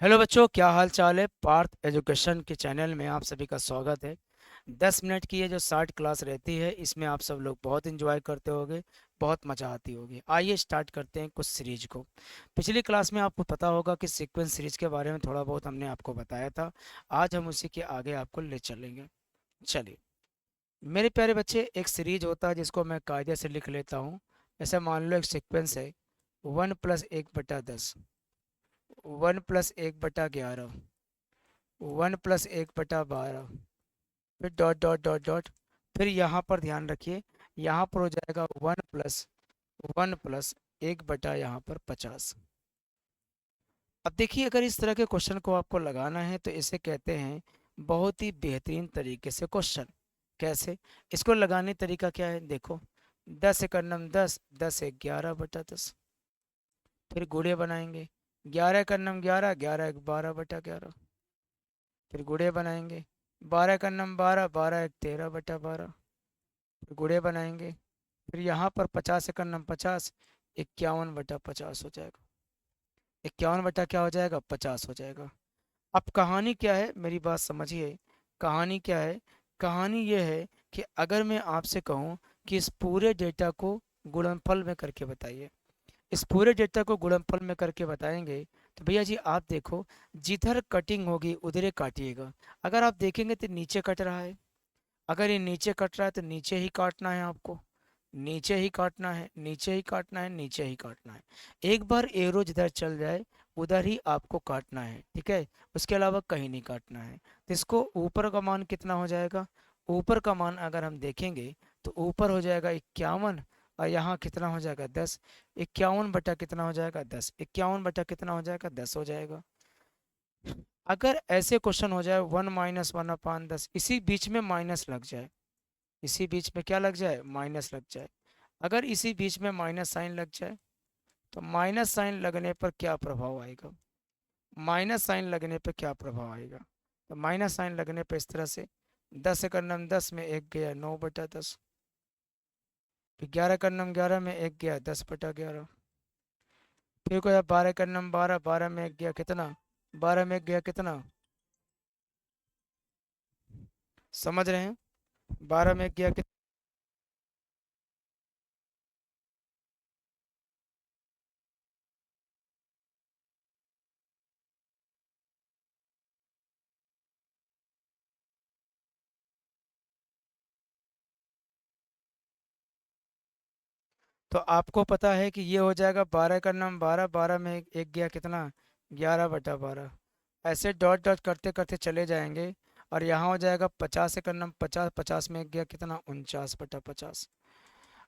Hello बच्चों, क्या हाल चाल है। पार्थ एजुकेशन के चैनल में आप सभी का स्वागत है। 10 मिनट की ये जो शॉर्ट क्लास रहती है, इसमें आप सब लोग बहुत एंजॉय करते होगे, बहुत मज़ा आती होगी। आइए स्टार्ट करते हैं कुछ सीरीज को। पिछली क्लास में आपको पता होगा कि सीक्वेंस सीरीज के बारे में थोड़ा बहुत हमने आपको बताया था। आज हम उसी के आगे आपको ले चलेंगे। चलिए मेरे प्यारे बच्चे, एक सीरीज होता है जिसको मैं कायदे से लिख लेता हूँ। ऐसा मान लो एक सीक्वेंस है, 1+1/10, 1+1/11, 1+1/12, फिर डॉट डॉट डॉट डॉट। फिर यहाँ पर ध्यान रखिए, यहाँ पर हो जाएगा 1+1+1 बटा यहाँ पर 50। अब देखिए, अगर इस तरह के क्वेश्चन को आपको लगाना है तो इसे कहते हैं बहुत ही बेहतरीन तरीके से क्वेश्चन। कैसे इसको लगाने तरीका क्या है, देखो। 10 × 10, 10×1 = 11/10। फिर गुणे बनाएंगे, 11 × 11, 11×1 = 12/11। फिर गुणे बनाएंगे, 12 × 12, 12×1 = 13/12। फिर गुणे बनाएंगे, फिर यहाँ पर 50 × 50, 51/50 हो जाएगा। 51 बटा क्या हो जाएगा, 50 हो जाएगा। अब कहानी क्या है, मेरी बात समझिए। कहानी क्या है, कहानी ये है कि अगर मैं आपसे कहूँ कि इस पूरे डेटा को गुणनफल में करके बताइए, इस पूरे डेटा को गुणनफल में करके बताएंगे, तो भैया जी आप देखो, जिधर कटिंग होगी उधर ही काटिएगा। अगर आप देखेंगे तो नीचे कट रहा है, अगर ये नीचे कट रहा है तो नीचे ही काटना है आपको, नीचे ही काटना है, नीचे ही काटना है, नीचे ही काटना है। एक बार एरो जिधर चल जाए उधर ही आपको काटना है, ठीक है। उसके अलावा कहीं नहीं काटना है। तो इसको ऊपर का मान कितना हो जाएगा, ऊपर का मान अगर हम देखेंगे तो ऊपर हो जाएगा 51, और यहाँ कितना हो जाएगा 10। 51 बटा कितना हो जाएगा 10, 51 बटा कितना हो जाएगा 10 हो जाएगा। अगर ऐसे क्वेश्चन हो जाए 1 - 1/10, इसी बीच में माइनस लग जाए, इसी बीच में क्या लग जाए, माइनस लग जाए। अगर इसी बीच में माइनस साइन लग जाए तो माइनस साइन लगने पर क्या प्रभाव आएगा, माइनस साइन लगने पर क्या प्रभाव आएगा। तो माइनस साइन लगने पर इस तरह से, 10 × 10 में 1 गया 9/10, फिर 11 × 11 में 1 गया 10/11, फिर कोई 12 × 12, 12 में 1 गया कितना, 12 में 1 गया कितना, समझ रहे हैं। 12 में 1 गया कितना। तो आपको पता है कि ये हो जाएगा 12 × 12, 12 में एक गया कितना, 11/12। ऐसे डॉट डॉट करते करते चले जाएंगे, और यहाँ हो जाएगा 50 × 50, 50 में एक गया कितना, 49/50।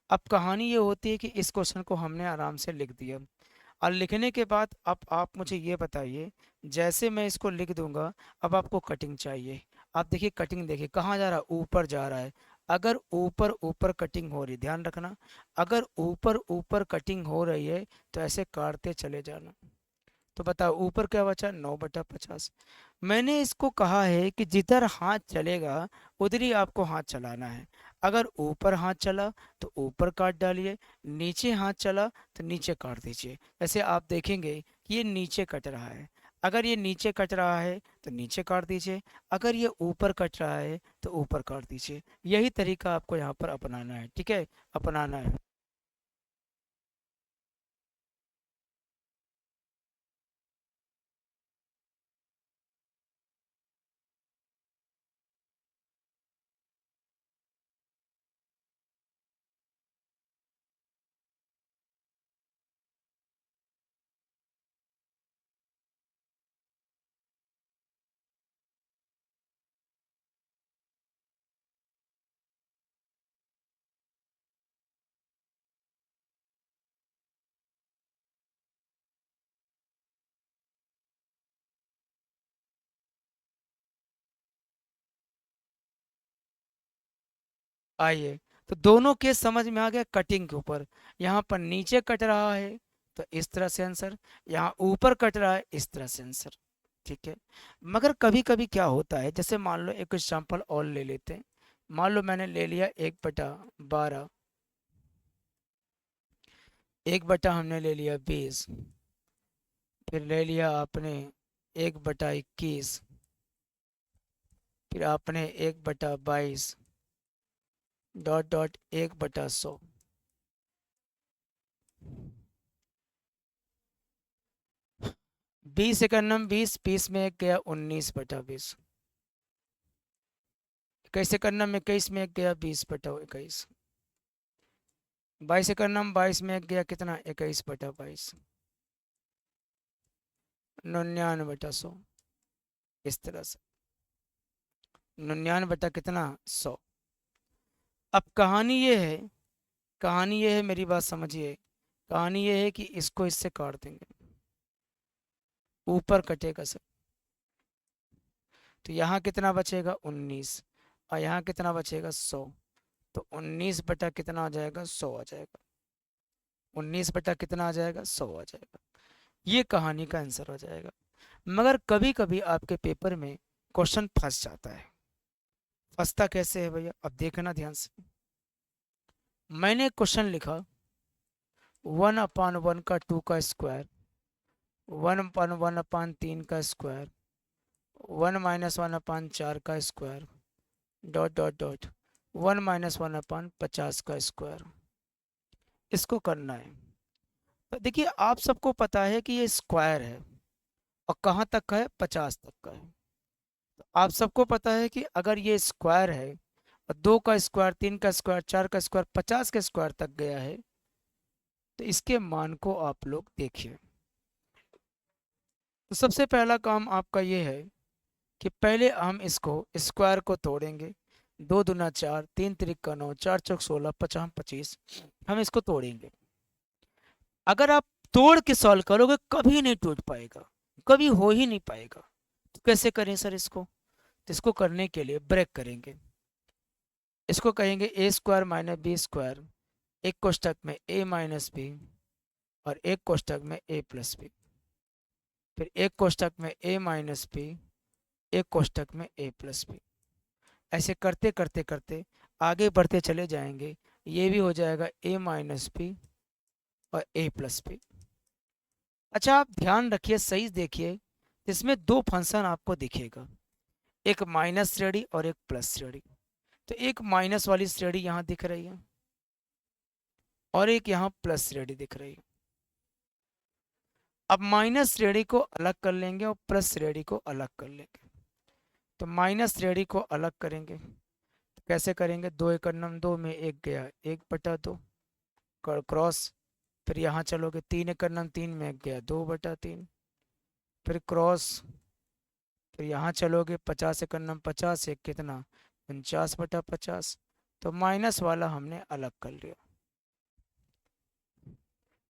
अब कहानी ये होती है कि इस क्वेश्चन को हमने आराम से लिख दिया, और लिखने के बाद अब आप मुझे ये बताइए, जैसे मैं इसको लिख दूंगा, अब आपको कटिंग चाहिए। आप देखिए कटिंग, देखिए कहाँ जा रहा है, ऊपर जा रहा है। अगर ऊपर ऊपर कटिंग हो रही, ध्यान रखना, अगर ऊपर ऊपर कटिंग हो रही है तो ऐसे काटते चले जाना। तो बताओ ऊपर क्या बचा, 9/50। मैंने इसको कहा है कि जिधर हाथ चलेगा उधर ही आपको हाथ चलाना है। अगर ऊपर हाथ चला तो ऊपर काट डालिए, नीचे हाथ चला तो नीचे काट दीजिए। ऐसे आप देखेंगे कि ये नीचे कट रहा है, अगर ये नीचे कट रहा है तो नीचे काट दीजिए, अगर ये ऊपर कट रहा है तो ऊपर काट दीजिए। यही तरीका आपको यहाँ पर अपनाना है, ठीक है, अपनाना है। आइए, तो दोनों केस समझ में आ गया। कटिंग के ऊपर, यहाँ पर नीचे कट रहा है तो इस तरह से आंसर, यहाँ ऊपर कट रहा है इस तरह से आंसर, ठीक है। मगर कभी कभी क्या होता है, जैसे मान लो एक एग्जाम्पल और ले लेते हैं। मान लो मैंने ले लिया 1/12, 1 बटा हमने ले लिया 20, फिर ले लिया आपने 1/21, फिर आपने 1/22 डॉट डॉट 1/100। 20 एकन्नम 20, 20 में 1 गया 19/20, 21 एकन्नम 21 में 1 गया 20/21, 22 एकन्नम 22 में 1 गया कितना 21/22, 99/100। इस तरह से 99 बटा कितना 100। अब कहानी ये है, मेरी बात समझिए। कहानी ये है कि इसको इससे काट देंगे, ऊपर कटेगा सर, तो यहाँ कितना बचेगा 19, और यहाँ कितना बचेगा 100। तो 19 बटा कितना आ जाएगा 100 आ जाएगा, 19 बटा कितना आ जाएगा 100 आ जाएगा। ये कहानी का आंसर हो जाएगा। मगर कभी कभी आपके पेपर में क्वेश्चन फंस जाता है। फंसता कैसे है भैया, अब देखना ध्यान से। मैंने क्वेश्चन लिखा 1/1 का 2 का स्क्वायर, 1/1/3 का स्क्वायर, 1-1/4 का स्क्वायर, डॉट डॉट डॉट 1-1/50 का स्क्वायर। इसको करना है। तो देखिए आप सबको पता है कि ये स्क्वायर है, और कहाँ तक का है 50 तक का है। तो आप सबको पता है कि अगर ये स्क्वायर है और 2 का स्क्वायर, 3 का स्क्वायर, 4 का स्क्वायर, 50 के स्क्वायर तक गया है, तो इसके मान को आप लोग देखिए। तो सबसे पहला काम आपका ये है कि पहले हम इसको स्क्वायर को तोड़ेंगे। 2 दूना 4, 3 त्रिक 9, 4 चौक 16, 50 25, हम इसको तोड़ेंगे। अगर आप तोड़ के सॉल्व करोगे कभी नहीं टूट पाएगा, कभी हो ही नहीं पाएगा। तो कैसे करें सर इसको? तो इसको करने के लिए ब्रेक करेंगे। इसको कहेंगे ए स्क्वायर माइनस बी स्क्वायर, एक कोष्टक में ए माइनस बी और एक कोष्टक में ए प्लस बी, फिर एक कोष्टक में ए माइनस बी, एक कोष्टक में ए प्लस बी। ऐसे करते करते करते आगे बढ़ते चले जाएंगे। ये भी हो जाएगा ए माइनस बी और ए प्लस बी। अच्छा आप ध्यान रखिए, सही देखिए, इसमें दो फंक्शन आपको दिखेगा, एक माइनस श्रेणी और एक प्लस श्रेणी। तो एक माइनस वाली श्रेणी यहाँ दिख रही है और एक यहाँ प्लस श्रेणी दिख रही है। अब माइनस श्रेणी को अलग कर लेंगे और प्लस श्रेणी को अलग कर लेंगे। तो माइनस श्रेणी को अलग करेंगे तो कैसे करेंगे? 2 एकन्नम 2 में 1 गया 1/2 क्रॉस, फिर यहाँ चलोगे 3 एकन्नम 3 में 1 गया 2/3, फिर क्रॉस, फिर यहाँ चलोगे 50 एकन्नम 50 एक कितना 49/50। तो माइनस वाला हमने अलग कर लिया।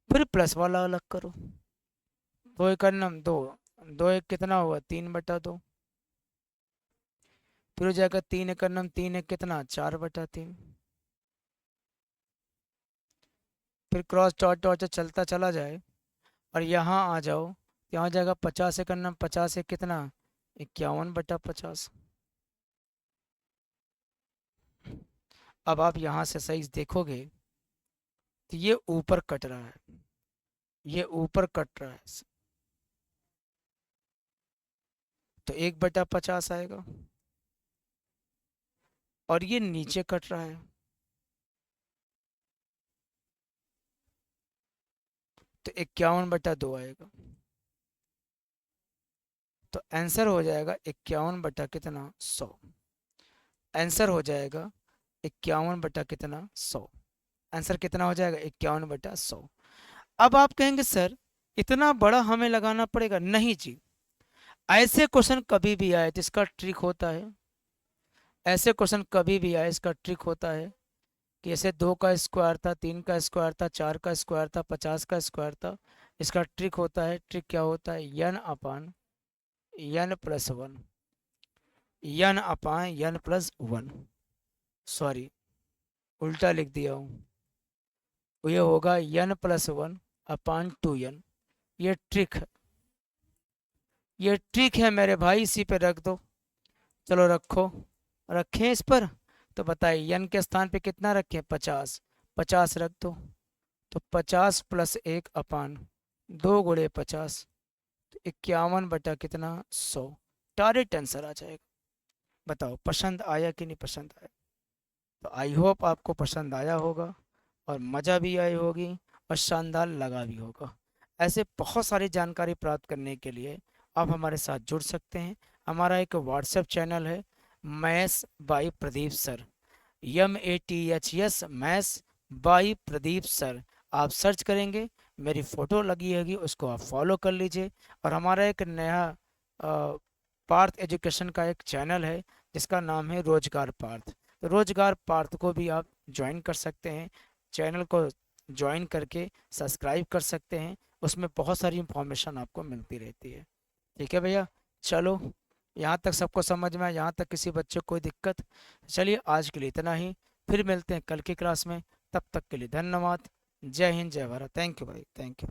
फिर प्लस वाला अलग करो, 2 एकन्नम 2, 2 एक कितना हुआ 3/2, फिर हो जाएगा 3 एकन्नम 3 एक कितना 4/3, फिर क्रॉस डॉट डॉट चलता चला जाए और यहाँ आ जाओ, यहाँ हो जाएगा 50 एकन्नम 50 एक कितना 51/50। अब आप यहाँ से सही देखोगे तो ये ऊपर कट रहा है, ये ऊपर कट रहा है, तो 1/50 आएगा, और ये नीचे कट रहा है तो 51/2 आएगा। तो आंसर हो जाएगा 51 बटा कितना 100। आंसर हो जाएगा 51 बटा कितना 100। आंसर कितना हो जाएगा 51/100। अब आप कहेंगे सर इतना बड़ा हमें लगाना पड़ेगा? नहीं जी, ऐसे क्वेश्चन कभी भी आए तो इसका ट्रिक होता है। ऐसे क्वेश्चन कभी भी आए इसका ट्रिक होता है कि ऐसे 2 का स्क्वायर था, 3 का स्क्वायर था, 4 का स्क्वायर था, 50 का स्क्वायर था। इसका ट्रिक होता है, ट्रिक क्या होता है? n/n+1, n/n+1, सॉरी उल्टा लिख दिया हूँ, ये होगा n+1/2n। ये ट्रिक है, ये ट्रिक है मेरे भाई, इसी पे रख दो। चलो रखो, रखें इस पर। तो बताइए n के स्थान पे कितना रखें? 50, 50 रख दो। तो 50 + 1/2 × 50, तो 51 बटा कितना 100, डायरेक्ट आंसर आ जाएगा। बताओ पसंद आया कि नहीं पसंद आया? तो आई होप आपको पसंद आया होगा और मज़ा भी आई होगी और शानदार लगा भी होगा। ऐसे बहुत सारी जानकारी प्राप्त करने के लिए आप हमारे साथ जुड़ सकते हैं। हमारा एक व्हाट्सएप चैनल है, maths by Pradeep sir, MATHS maths by Pradeep sir. आप सर्च करेंगे, मेरी फ़ोटो लगी होगी, उसको आप फॉलो कर लीजिए। और हमारा एक नया पार्थ एजुकेशन का एक चैनल है जिसका नाम है रोजगार पार्थ। तो रोजगार पार्थ को भी आप ज्वाइन कर सकते हैं, चैनल को ज्वाइन करके सब्सक्राइब कर सकते हैं। उसमें बहुत सारी इंफॉर्मेशन आपको मिलती रहती है। ठीक है भैया, चलो यहाँ तक सबको समझ में आया? यहाँ तक किसी बच्चे को कोई दिक्कत? चलिए आज के लिए इतना ही, फिर मिलते हैं कल की क्लास में। तब तक के लिए धन्यवाद। जय हिंद, जय भारत। थैंक यू भाई, थैंक यू।